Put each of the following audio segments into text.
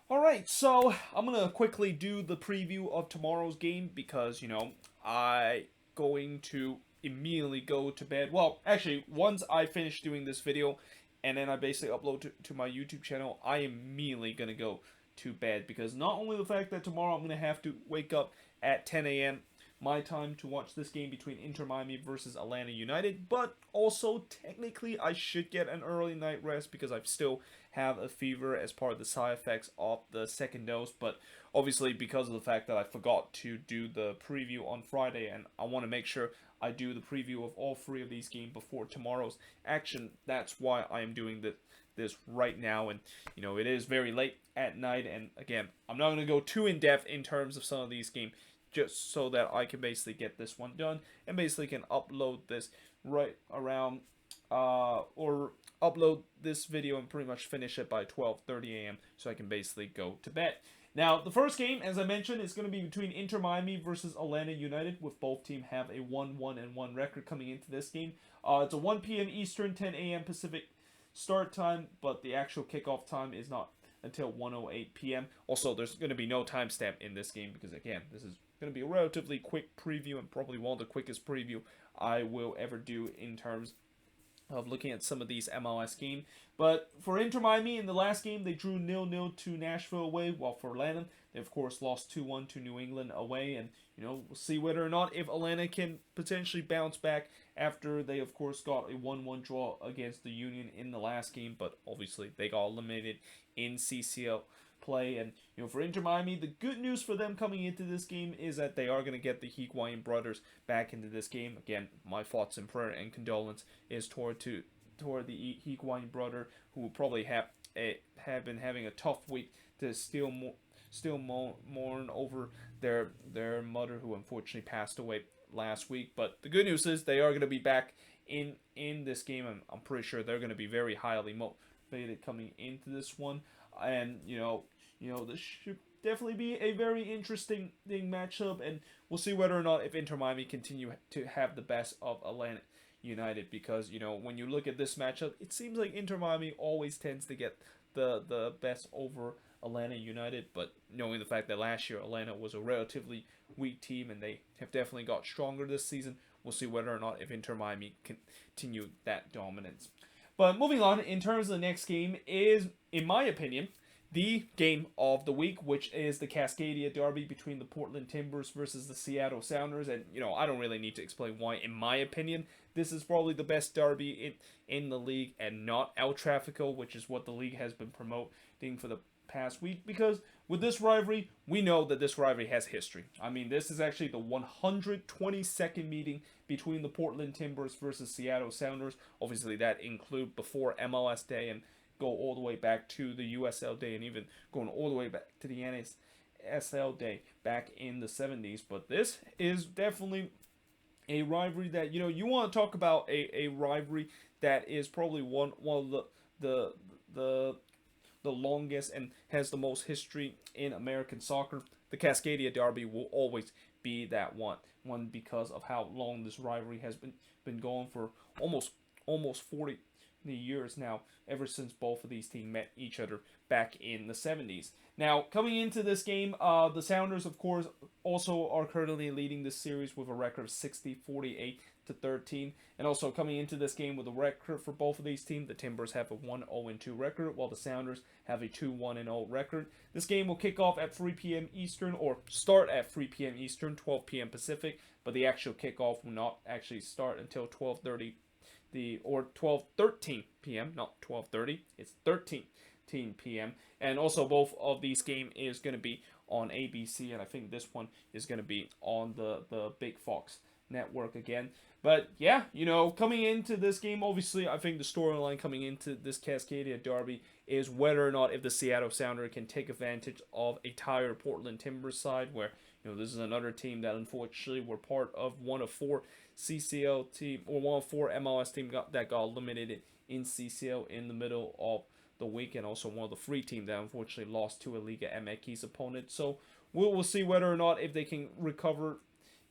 Alright, so I'm gonna quickly do the preview of tomorrow's game because, I going to immediately go to bed. Well, actually, once I finish doing this video and then I basically upload to my YouTube channel, I immediately gonna go to bed because not only the fact that tomorrow I'm gonna have to wake up at 10 a.m. my time to watch this game between Inter Miami versus Atlanta United, but also technically I should get an early night rest because I still have a fever as part of the side effects of the second dose. But obviously, because of the fact that I forgot to do the preview on Friday, and I want to make sure I do the preview of all three of these games before tomorrow's action, that's why I am doing this right now. And it is very late at night, and again, I'm not going to go too in depth in terms of some of these games, just so that I can basically get this one done and basically can upload this right around or upload this video and pretty much finish it by 12:30 a.m. so I can basically go to bed. Now, the first game, as I mentioned, is going to be between Inter Miami versus Atlanta United, with both teams have a 1-1-1 record coming into this game. It's a 1 p.m. Eastern, 10 a.m. Pacific start time, but the actual kickoff time is not until 1:08 p.m. Also, there's going to be no timestamp in this game because, again, this is going to be a relatively quick preview and probably one of the quickest preview I will ever do in terms of looking at some of these MLS games. But for Inter Miami, in the last game, they drew 0-0 to Nashville away, while for Atlanta, they of course lost 2-1 to New England away. And, we'll see whether or not if Atlanta can potentially bounce back after they, of course, got a 1-1 draw against the Union in the last game. But obviously, they got eliminated in CCL play. And for Inter Miami, the good news for them coming into this game is that they are going to get the Higuain brothers back into this game. Again, my thoughts and prayer and condolence is toward the Higuain brother, who will probably have been having a tough week to still mourn over their mother, who unfortunately passed away last week. But the good news is they are going to be back in this game, and I'm pretty sure they're going to be very highly motivated coming into this one. And this should definitely be a very interesting matchup, and we'll see whether or not if Inter Miami continue to have the best of Atlanta United, because when you look at this matchup, it seems like Inter Miami always tends to get the best over Atlanta United. But knowing the fact that last year Atlanta was a relatively weak team and they have definitely got stronger this season, we'll see whether or not if Inter Miami continue that dominance. But moving on, in terms of the next game, is, in my opinion, the game of the week, which is the Cascadia Derby between the Portland Timbers versus the Seattle Sounders. And, I don't really need to explain why, in my opinion, this is probably the best derby in the league and not El Trafico, which is what the league has been promoting for the past week, because with this rivalry, we know that this rivalry has history. I mean, this is actually the 122nd meeting between the Portland Timbers versus Seattle Sounders. Obviously, that include before MLS Day and go all the way back to the USL Day and even going all the way back to the NSL Day back in the 70s. But this is definitely a rivalry that, you want to talk about a rivalry that is probably one of the the longest and has the most history in American soccer. The Cascadia Derby will always be that one because of how long this rivalry has been going for almost 40 years now, ever since both of these teams met each other back in the 70s. Now, coming into this game, the Sounders, of course, also are currently leading this series with a record of 60-48 to 13. And also coming into this game with a record for both of these teams, the Timbers have a 1-0-2 record, while the Sounders have a 2-1-0 record. This game will kick off at 3 p.m. Eastern, or start at 3 p.m. Eastern, 12 p.m. Pacific, but the actual kickoff will not actually start until 12:30 or 12:13 p.m. Not 12:30, it's 13 p.m. And also both of these game is going to be on ABC, and I think this one is going to be on the Big Fox network again. But yeah, coming into this game, obviously I think the storyline coming into this Cascadia Derby is whether or not if the Seattle Sounder can take advantage of a tired Portland Timbers side, where this is another team that unfortunately were part of one of four CCL team, or one of four MLS team that got eliminated in CCL in the middle of the week, and also one of the three teams that unfortunately lost to a Liga MX's opponent. So we'll see whether or not if they can recover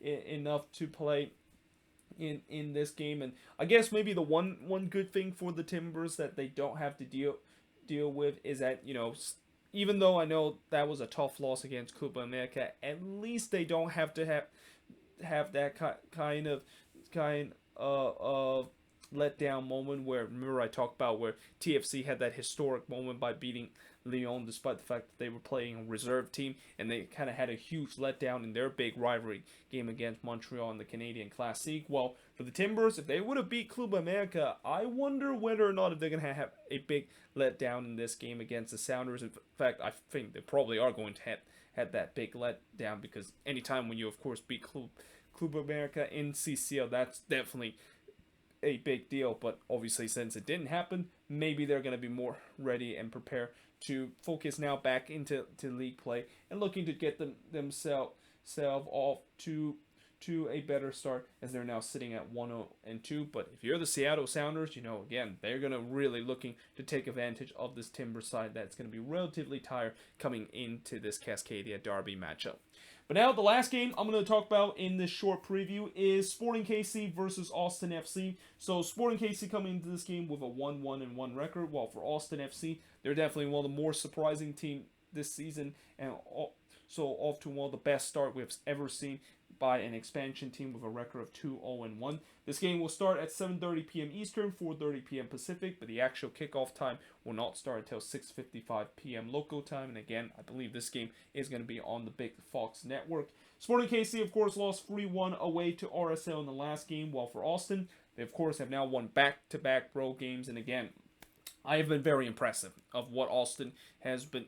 enough to play in this game. And I guess maybe the one good thing for the Timbers that they don't have to deal with is that even though I know that was a tough loss against Club America, at least they don't have to have that kind of letdown moment where, remember I talked about where TFC had that historic moment by beating Lyon despite the fact that they were playing a reserve team, and they kind of had a huge letdown in their big rivalry game against Montreal in the Canadian Classique. Well, for the Timbers, if they would have beat Club America, I wonder whether or not if they're going to have a big letdown in this game against the Sounders. In fact, I think they probably are going to have that big letdown, because anytime when you, of course, beat Club America in CCL, that's definitely a big deal. But obviously, since it didn't happen, maybe they're going to be more ready and prepare to focus now back into league play and looking to get themselves off to a better start, as they're now sitting at 1-2. But if you're the Seattle Sounders, again, they're going to really looking to take advantage of this Timber side that's going to be relatively tired coming into this Cascadia Derby matchup. But now the last game I'm going to talk about in this short preview is Sporting KC versus Austin FC. So Sporting KC coming into this game with a 1-1-1 record, while for Austin FC, they're definitely one of the more surprising teams this season, and so off to one of the best start we've ever seen by an expansion team with a record of 2-0-1. This game will start at 7:30 p.m. Eastern, 4:30 p.m. Pacific, but the actual kickoff time will not start until 6:55 p.m. local time. And again, I believe this game is going to be on the Big Fox Network. Sporting KC, of course, lost 3-1 away to RSL in the last game, while for Austin, they, of course, have now won back-to-back road games. And again, I have been very impressive of what Austin has been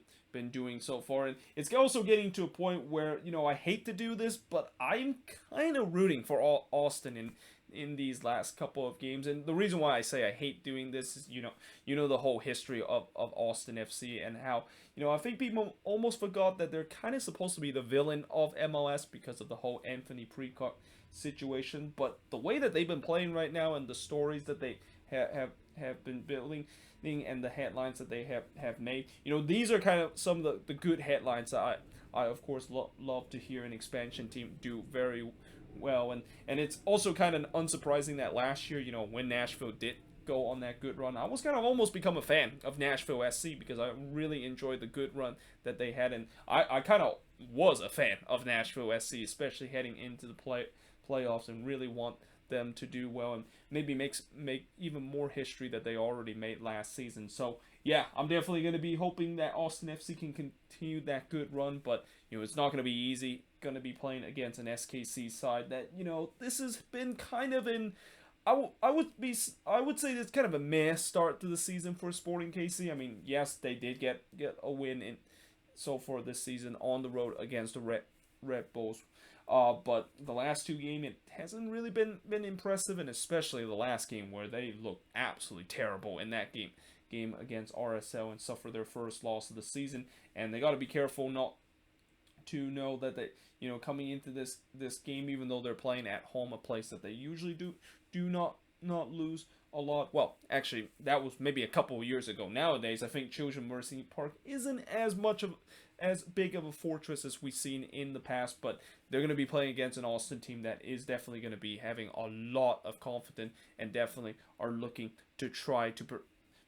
doing so far, and it's also getting to a point where, I hate to do this, but I'm kind of rooting for Austin in these last couple of games. And the reason why I say I hate doing this is, the whole history of Austin FC, and how, I think people almost forgot that they're kind of supposed to be the villain of MLS because of the whole Anthony Precock situation. But the way that they've been playing right now, and the stories that they have been building, and the headlines that they have made, these are kind of some of the good headlines that I of course love to hear an expansion team do very well. And it's also kind of unsurprising that last year, when Nashville did go on that good run, I was kind of almost become a fan of Nashville SC, because I really enjoyed the good run that they had, and I kind of was a fan of Nashville SC, especially heading into the playoffs, and really want them to do well and maybe make even more history that they already made last season. So yeah, I'm definitely going to be hoping that Austin FC can continue that good run, but it's not going to be easy. Going to be playing against an SKC side that, this has been kind of in, I would say it's kind of a meh start to the season for Sporting KC. I mean, yes, they did get a win in so far this season on the road against the Red Bulls. But the last two games, it hasn't really been impressive, and especially the last game where they looked absolutely terrible in that game against RSL and suffered their first loss of the season. And they got to be careful not to know that they, coming into this game, even though they're playing at home, a place that they usually do not lose a lot. Well, actually, that was maybe a couple of years ago. Nowadays, I think Children Mercy Park isn't as big of a fortress as we've seen in the past, but they're going to be playing against an Austin team that is definitely going to be having a lot of confidence, and definitely are looking to try to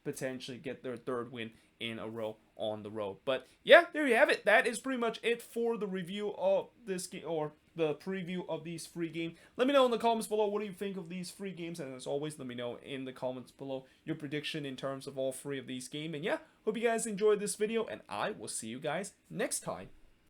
potentially get their third win in a row on the road. But yeah, there you have it. That is pretty much it for the review of this game, or the preview of these free games. Let me know in the comments below, what do you think of these free games, and as always, let me know in the comments below your prediction in terms of all three of these games. And yeah, hope you guys enjoyed this video, and I will see you guys next time.